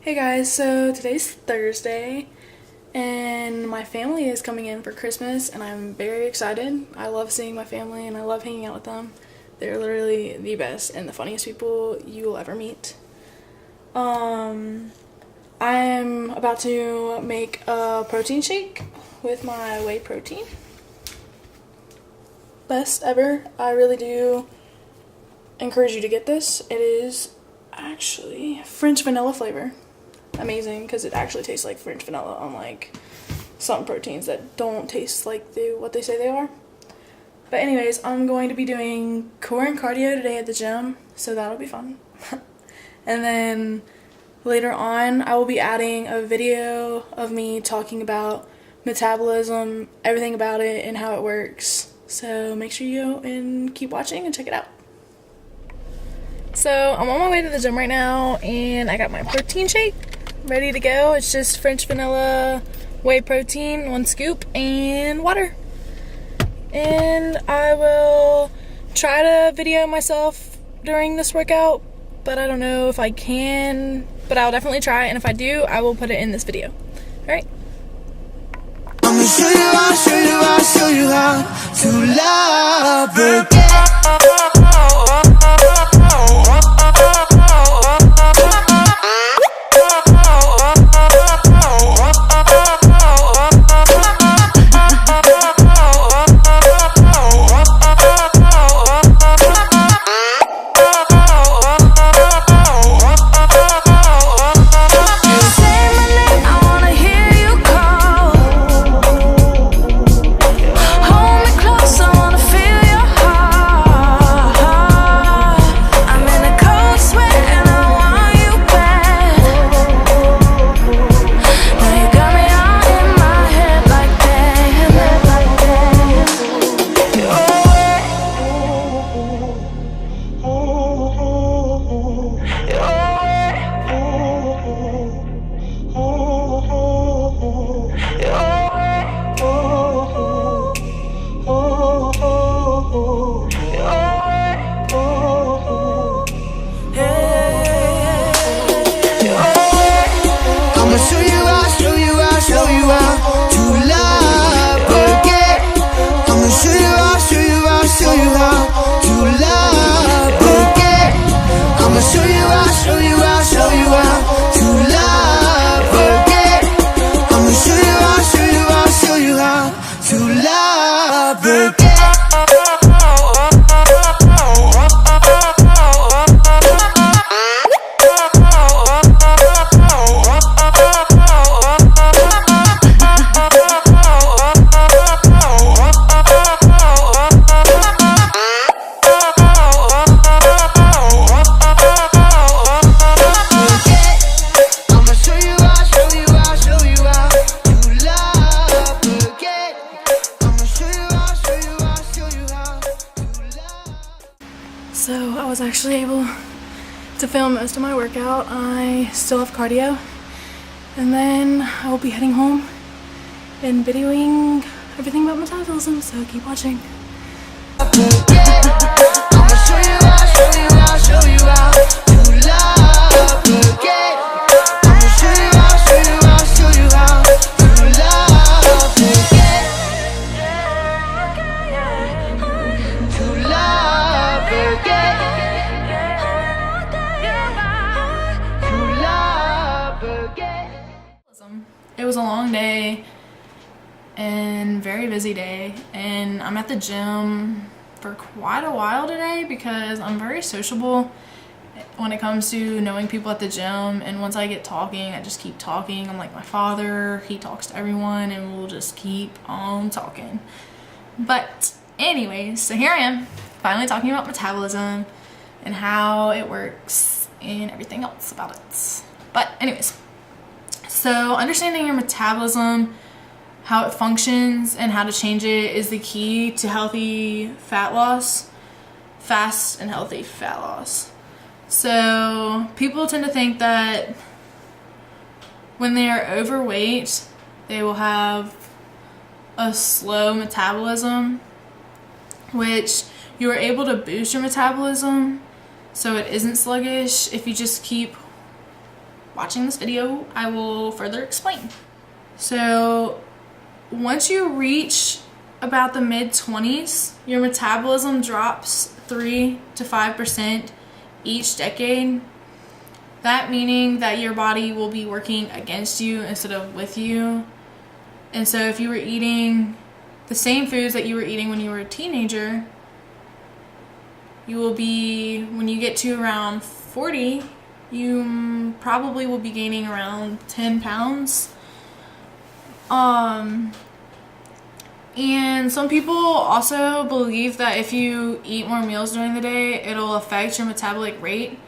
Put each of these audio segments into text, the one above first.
Hey guys, so today's Thursday and my family is coming in for Christmas and I'm very excited. I love seeing my family and I love hanging out with them. They're literally the best and the funniest people you will ever meet. I'm about to make a protein shake with my whey protein. Best ever. I really do encourage you to get this. It is actually French vanilla flavor. Amazing, because it actually tastes like French vanilla, unlike some proteins that don't taste like what they say they are. But anyways, I'm going to be doing core and cardio today at the gym, so that'll be fun. And then later on, I will be adding a video of me talking about metabolism, everything about it, and how it works. So make sure you go and keep watching and check it out. So I'm on my way to the gym right now, and I got my protein shake ready to go. It's just French vanilla whey protein, 1 scoop, and water. And I will try to video myself during this workout, but I don't know if I can, but I'll definitely try, and if I do, I will put it in this video. Alright? I'm gonna show you how to love again. So I was actually able to film most of my workout. I still have cardio, and then I will be heading home and videoing everything about metabolism, so keep watching. It was a long day and very busy day, and I'm at the gym for quite a while today because I'm very sociable when it comes to knowing people at the gym, and once I get talking, I just keep talking. I'm like my father, he talks to everyone and we'll just keep on talking. But anyways, so here I am finally talking about metabolism and how it works and everything else about it. But anyways, so understanding your metabolism, how it functions, and how to change it is the key to healthy fat loss, fast and healthy fat loss. So people tend to think that when they are overweight, they will have a slow metabolism, which you are able to boost your metabolism so it isn't sluggish if you just keep watching this video, I will further explain. So once you reach about the mid-20s, your metabolism drops 3 to 5% each decade. That meaning that your body will be working against you instead of with you. And so if you were eating the same foods that you were eating when you were a teenager, you will be, when you get to around 40, you probably will be gaining around 10 pounds. And some people also believe that if you eat more meals during the day, it'll affect your metabolic rate,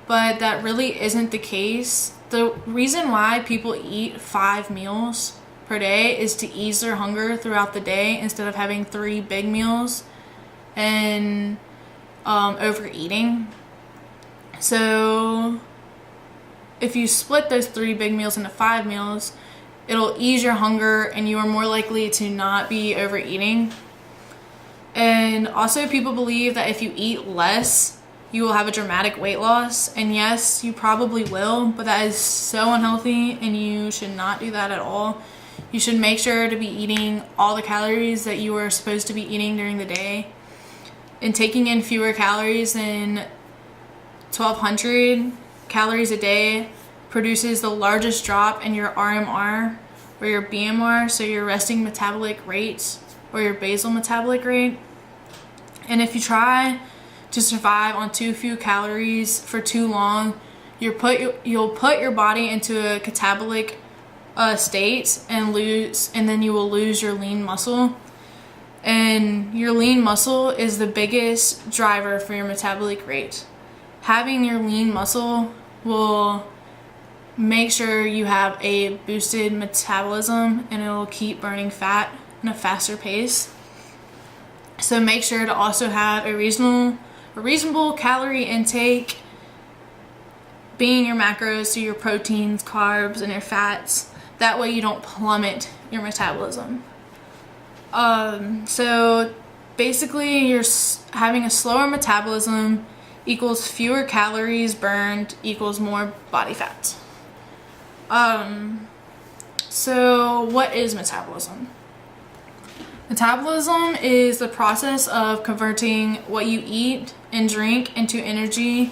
but that really isn't the case. The reason why people eat 5 meals per day is to ease their hunger throughout the day instead of having 3 big meals and overeating. So if you split those 3 big meals into 5 meals, it'll ease your hunger and you are more likely to not be overeating. And also people believe that if you eat less, you will have a dramatic weight loss. And yes, you probably will, but that is so unhealthy and you should not do that at all. You should make sure to be eating all the calories that you are supposed to be eating during the day. And taking in fewer calories than 1,200 calories a day produces the largest drop in your RMR or your BMR, so your resting metabolic rate or your basal metabolic rate. And if you try to survive on too few calories for too long, you'll put your body into a catabolic state and then you will lose your lean muscle. And your lean muscle is the biggest driver for your metabolic rate. Having your lean muscle will make sure you have a boosted metabolism and it will keep burning fat in a faster pace. So make sure to also have a reasonable calorie intake, being your macros, so your proteins, carbs, and your fats. That way you don't plummet your metabolism. So basically you're having a slower metabolism equals fewer calories burned equals more body fat. So what is metabolism? Metabolism is the process of converting what you eat and drink into energy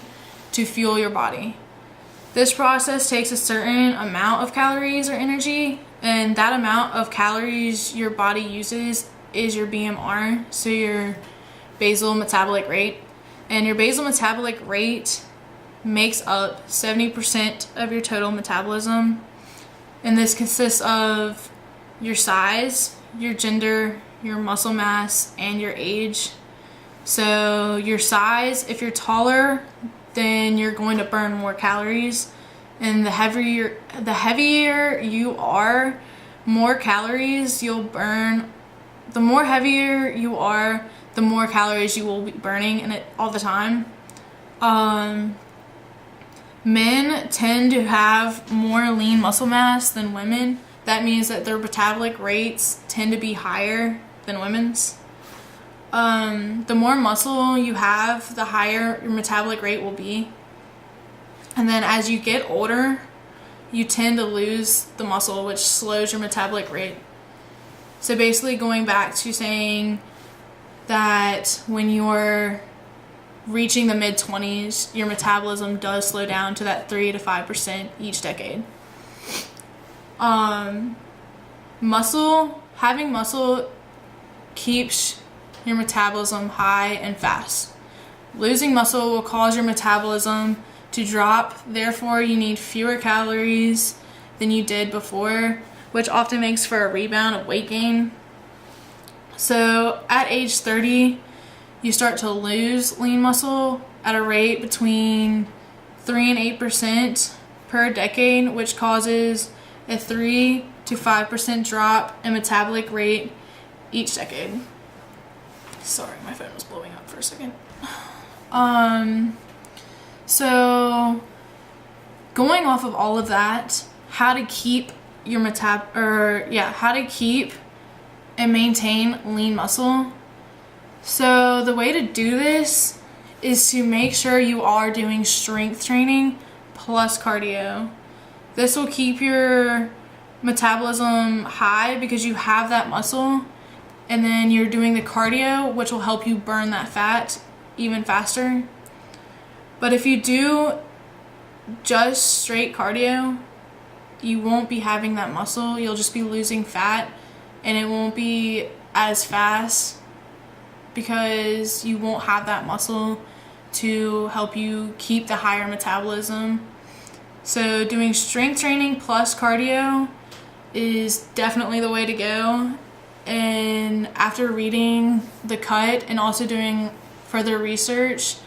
to fuel your body. This process takes a certain amount of calories or energy, and that amount of calories your body uses is your BMR, so your basal metabolic rate. And your basal metabolic rate makes up 70% of your total metabolism. And this consists of your size, your gender, your muscle mass, and your age. So your size, if you're taller, then you're going to burn more calories. And the heavier you are, more calories you'll burn. The more heavier you are, the more calories you will be burning in it all the time. Men tend to have more lean muscle mass than women. That means that their metabolic rates tend to be higher than women's. The more muscle you have, the higher your metabolic rate will be. And then as you get older, you tend to lose the muscle, which slows your metabolic rate. So basically going back to saying that when you're reaching the mid-20s, your metabolism does slow down to that 3 to 5% each decade. Having muscle keeps your metabolism high and fast. Losing muscle will cause your metabolism to drop, therefore you need fewer calories than you did before, which often makes for a rebound of weight gain. So at age 30, you start to lose lean muscle at a rate between 3 and 8% per decade, which causes a 3 to 5% drop in metabolic rate each decade. Sorry, my phone was blowing up for a second. So going off of all of that, how to keep your how to keep and maintain lean muscle. So the way to do this is to make sure you are doing strength training plus cardio. This will keep your metabolism high because you have that muscle, and then you're doing the cardio, which will help you burn that fat even faster. But if you do just straight cardio, you won't be having that muscle. You'll just be losing fat, and it won't be as fast because you won't have that muscle to help you keep the higher metabolism. So doing strength training plus cardio is definitely the way to go. And after reading The Cut and also doing further research,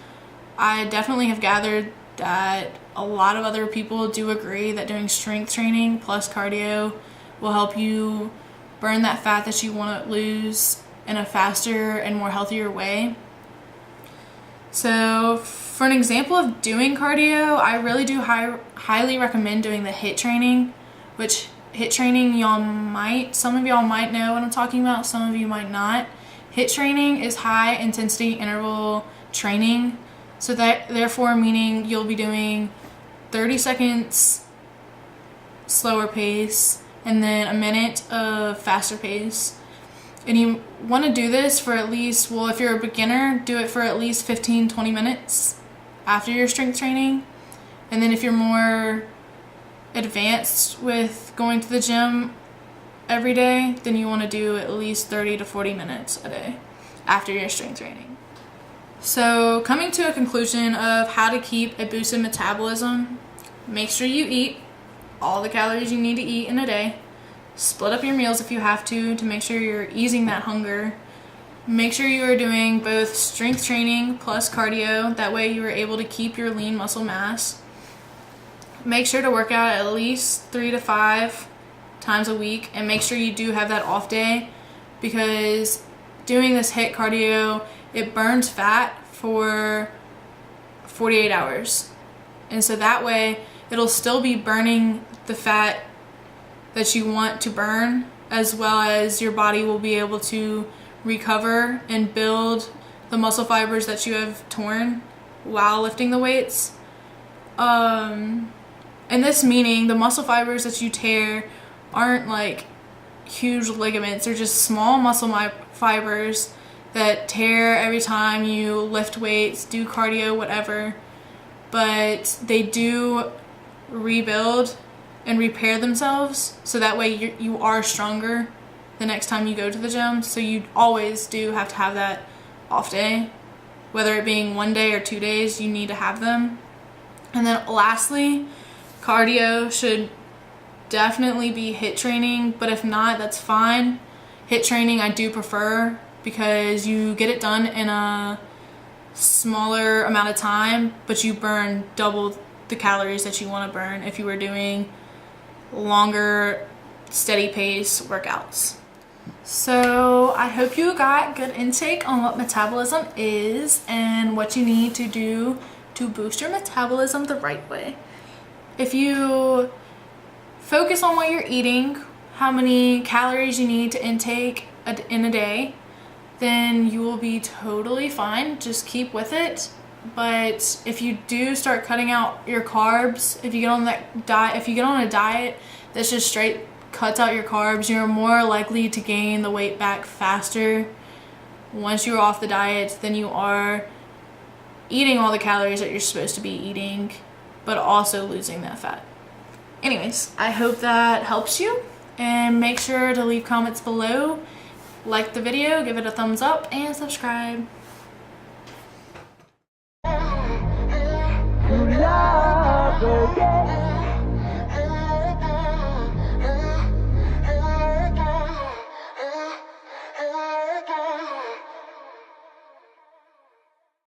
I definitely have gathered that a lot of other people do agree that doing strength training plus cardio will help you burn that fat that you want to lose in a faster and more healthier way. So for an example of doing cardio, I really do highly recommend doing the HIIT training, which HIIT training some of y'all might know what I'm talking about, some of you might not. HIIT training is high intensity interval training, so that therefore meaning you'll be doing 30 seconds slower pace and then a minute of faster pace. And you want to do this for at least, well, if you're a beginner, do it for at least 15-20 minutes after your strength training. And then if you're more advanced with going to the gym every day, then you want to do at least 30 to 40 minutes a day after your strength training. So coming to a conclusion of how to keep a boosted metabolism, make sure you eat all the calories you need to eat in a day. Split up your meals if you have to make sure you're easing that hunger. Make sure you are doing both strength training plus cardio. That way you are able to keep your lean muscle mass. Make sure to work out at least 3 to 5 times a week, and make sure you do have that off day, because doing this HIIT cardio, it burns fat for 48 hours. And so that way it'll still be burning the fat that you want to burn, as well as your body will be able to recover and build the muscle fibers that you have torn while lifting the weights. And this meaning the muscle fibers that you tear aren't like huge ligaments, they're just small muscle fibers that tear every time you lift weights, do cardio, whatever. But they do rebuild and repair themselves, so that way you are stronger the next time you go to the gym. So you always do have to have that off day, whether it being 1 day or 2 days, you need to have them. And then lastly, cardio should definitely be HIIT training, but if not, that's fine. HIIT training I do prefer because you get it done in a smaller amount of time, but you burn double the calories that you want to burn if you were doing longer, steady pace workouts. So I hope you got good intake on what metabolism is and what you need to do to boost your metabolism the right way. If you focus on what you're eating, how many calories you need to intake in a day, then you will be totally fine. Just keep with it. But if you do start cutting out your carbs, if you get on a diet that's just straight cuts out your carbs, you're more likely to gain the weight back faster once you're off the diet than you are eating all the calories that you're supposed to be eating, but also losing that fat. Anyways, I hope that helps you, and make sure to leave comments below, like the video, give it a thumbs up, and subscribe.